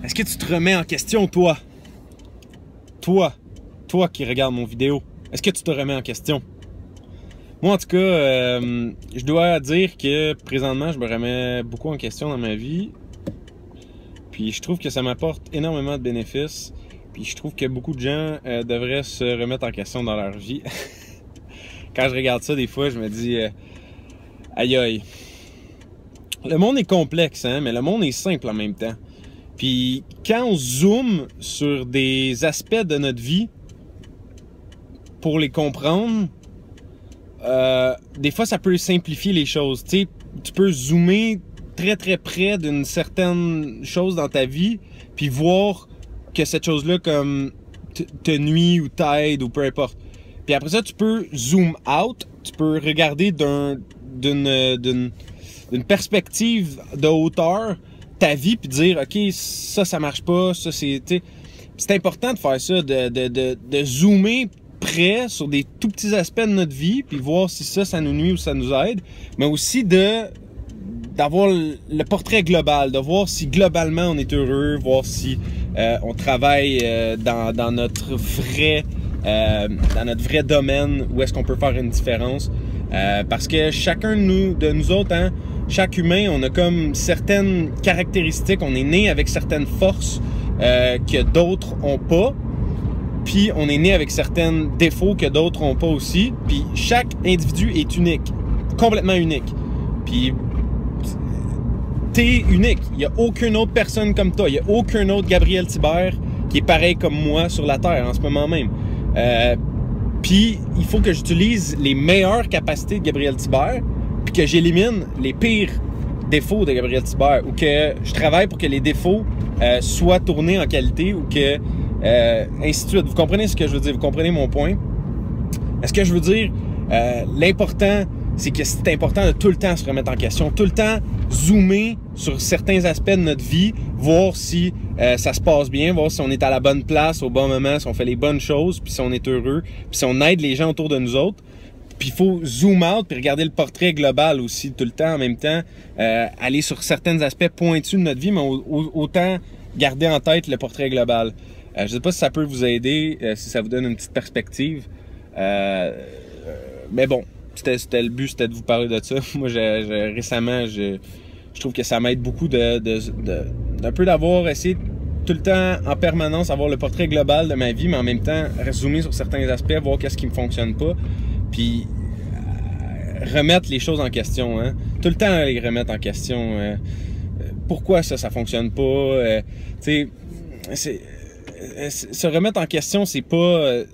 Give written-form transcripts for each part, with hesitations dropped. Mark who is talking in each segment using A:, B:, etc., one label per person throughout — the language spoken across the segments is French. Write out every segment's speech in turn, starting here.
A: Est-ce que tu te remets en question, toi? Toi qui regardes mon vidéo, est-ce que tu te remets en question? Moi, en tout cas, je dois dire que présentement, je me remets beaucoup en question dans ma vie. Puis je trouve que ça m'apporte énormément de bénéfices. Puis je trouve que beaucoup de gens devraient se remettre en question dans leur vie. Quand je regarde ça, des fois, je me dis aïe aïe. Le monde est complexe, hein, mais le monde est simple en même temps. Puis quand on zoome sur des aspects de notre vie pour les comprendre, des fois ça peut simplifier les choses. Tu sais, tu peux zoomer très très près d'une certaine chose dans ta vie, puis voir que cette chose-là comme te nuit ou t'aide ou peu importe. Puis après ça, tu peux zoom out, tu peux regarder d'une perspective de hauteur ta vie puis dire ok, ça marche pas, ça c'est important de faire ça, de zoomer près sur des tout petits aspects de notre vie puis voir si ça nous nuit ou ça nous aide, mais aussi d'avoir le portrait global, de voir si globalement on est heureux, voir si on travaille dans notre vrai domaine, où est-ce qu'on peut faire une différence. Parce que chacun de nous autres, hein, chaque humain, on a comme certaines caractéristiques, on est né avec certaines forces que d'autres ont pas, puis on est né avec certains défauts que d'autres ont pas aussi, puis chaque individu est unique, complètement unique. Puis t'es unique, il n'y a aucune autre personne comme toi, il n'y a aucun autre Gabriel Thibert qui est pareil comme moi sur la Terre en ce moment même. Puis il faut que j'utilise les meilleures capacités de Gabriel Thibert, puis que j'élimine les pires défauts de Gabriel Thibert, ou que je travaille pour que les défauts soient tournés en qualité, ou que ainsi de suite. Vous comprenez ce que je veux dire? Vous comprenez mon point? Est-ce que je veux dire, l'important, c'est que c'est important de tout le temps se remettre en question, tout le temps zoomer sur certains aspects de notre vie, voir si ça se passe bien, voir si on est à la bonne place au bon moment, si on fait les bonnes choses, puis si on est heureux, puis si on aide les gens autour de nous autres. Puis il faut zoom out puis regarder le portrait global aussi tout le temps en même temps, aller sur certains aspects pointus de notre vie, mais autant garder en tête le portrait global. Je ne sais pas si ça peut vous aider, si ça vous donne une petite perspective, mais bon, c'était le but, c'était de vous parler de ça. Moi, récemment, je trouve que ça m'aide beaucoup d'un peu d'avoir essayé tout le temps, en permanence, avoir le portrait global de ma vie, mais en même temps, zoomer sur certains aspects, voir qu'est-ce qui ne me fonctionne pas, puis remettre les choses en question, hein? Tout le temps les remettre en question. Pourquoi ça fonctionne pas? Tu sais, se remettre en question, c'est pas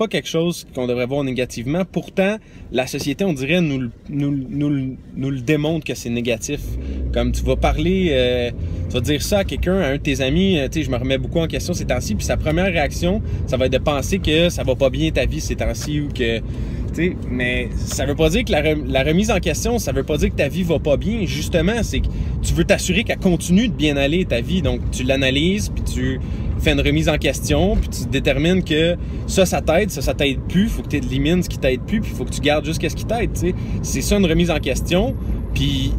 A: quelque chose qu'on devrait voir négativement. Pourtant, la société, on dirait, nous le démontre que c'est négatif. Comme tu vas parler, tu vas dire ça à quelqu'un, à un de tes amis, tu sais, je me remets beaucoup en question ces temps-ci, puis sa première réaction, ça va être de penser que ça va pas bien ta vie ces temps-ci, ou que, tu sais, mais ça veut pas dire que la remise en question, ça veut pas dire que ta vie va pas bien. Justement, c'est que tu veux t'assurer qu'elle continue de bien aller, ta vie. Donc, tu l'analyses, puis tu fais une remise en question, puis tu détermines que ça t'aide, ça t'aide plus, il faut que tu élimines ce qui t'aide plus, puis il faut que tu gardes juste ce qui t'aide, tu sais. C'est ça une remise en question, puis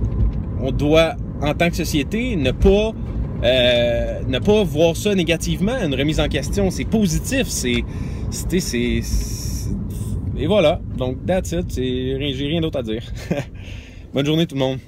A: on doit, en tant que société, ne pas voir ça négativement, une remise en question. C'est positif, et voilà. Donc, that's it, j'ai rien d'autre à dire. Bonne journée tout le monde.